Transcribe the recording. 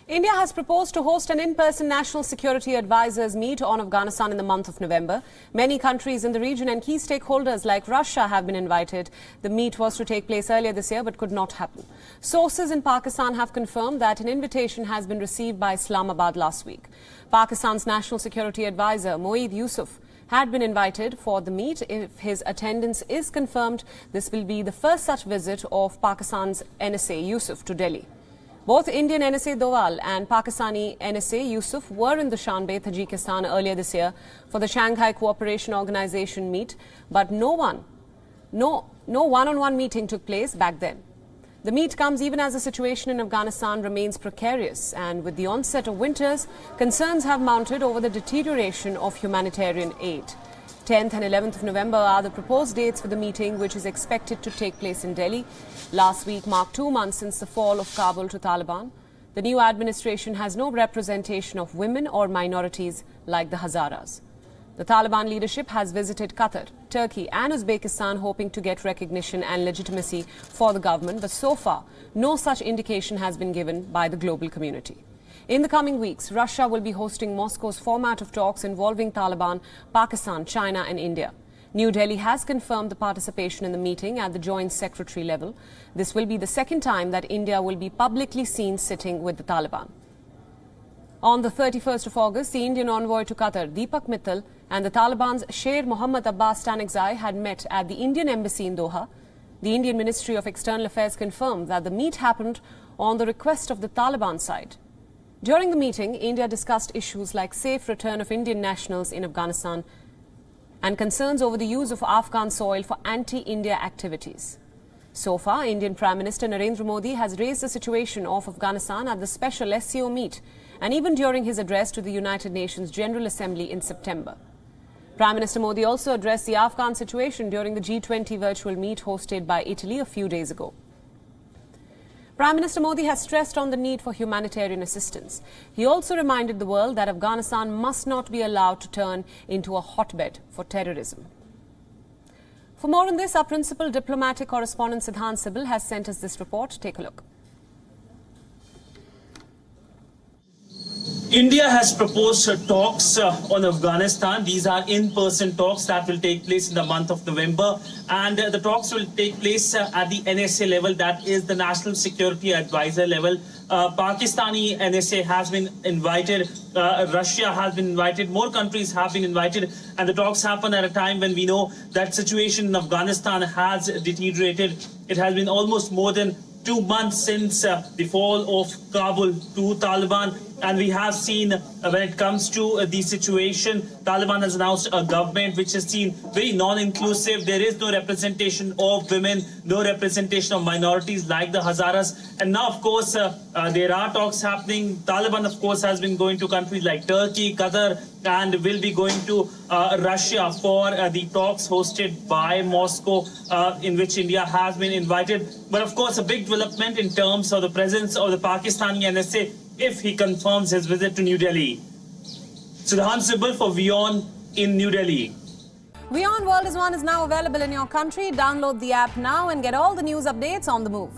India has proposed to host an in-person National Security Advisors meet on Afghanistan in the month of November. Many countries in the region and key stakeholders like Russia have been invited. The meet was to take place earlier this year but could not happen. Sources in Pakistan have confirmed that an invitation has been received by Islamabad last week. Pakistan's National Security Advisor Moeed Yusuf had been invited for the meet. If his attendance is confirmed, this will be the first such visit of Pakistan's NSA Yusuf to Delhi. Both Indian NSA Dowal and Pakistani NSA Yusuf were in Dushanbe, Tajikistan earlier this year for the Shanghai Cooperation Organization meet, but no one-on-one meeting took place back then. The meet comes even as the situation in Afghanistan remains precarious, and with the onset of winters, concerns have mounted over the deterioration of humanitarian aid. 10th and 11th of November are the proposed dates for the meeting, which is expected to take place in Delhi. Last week marked 2 months since the fall of Kabul to Taliban. The new administration has no representation of women or minorities like the Hazaras. The Taliban leadership has visited Qatar, Turkey and Uzbekistan, hoping to get recognition and legitimacy for the government, but so far no such indication has been given by the global community. In the coming weeks, Russia will be hosting Moscow's format of talks involving Taliban, Pakistan, China and India. New Delhi has confirmed the participation in the meeting at the Joint Secretary level. This will be the second time that India will be publicly seen sitting with the Taliban. On the 31st of August, the Indian envoy to Qatar, Deepak Mittal, and the Taliban's Sher Mohammad Abbas Stanekzai had met at the Indian Embassy in Doha. The Indian Ministry of External Affairs confirmed that the meet happened on the request of the Taliban side. During the meeting, India discussed issues like safe return of Indian nationals in Afghanistan and concerns over the use of Afghan soil for anti-India activities. So far, Indian Prime Minister Narendra Modi has raised the situation of Afghanistan at the special SCO meet and even during his address to the United Nations General Assembly in September. Prime Minister Modi also addressed the Afghan situation during the G20 virtual meet hosted by Italy a few days ago. Prime Minister Modi has stressed on the need for humanitarian assistance. He also reminded the world that Afghanistan must not be allowed to turn into a hotbed for terrorism. For more on this, our principal diplomatic correspondent Siddant Sibbal has sent us this report. Take a look. India has proposed talks on Afghanistan. These are in-person talks that will take place in the month of November, and the talks will take place at the NSA level, that is the National Security Advisor level. Pakistani NSA has been invited, Russia has been invited, more countries have been invited, and the talks happen at a time when we know that situation in Afghanistan has deteriorated. It has been almost more than 2 months since the fall of Kabul to Taliban, and we have seen when it comes to the situation, Taliban has announced a government which is seen very non-inclusive. There is no representation of women, no representation of minorities like the Hazaras. And now, of course, there are talks happening. Taliban, of course, has been going to countries like Turkey, Qatar, and will be going to Russia for the talks hosted by Moscow, in which India has been invited. But of course, a big development in terms of the presence of the Pakistani NSA if he confirms his visit to New Delhi. Siddant Sibbal for WION in New Delhi. WION World is now available in your country. Download the app now and get all the news updates on the move.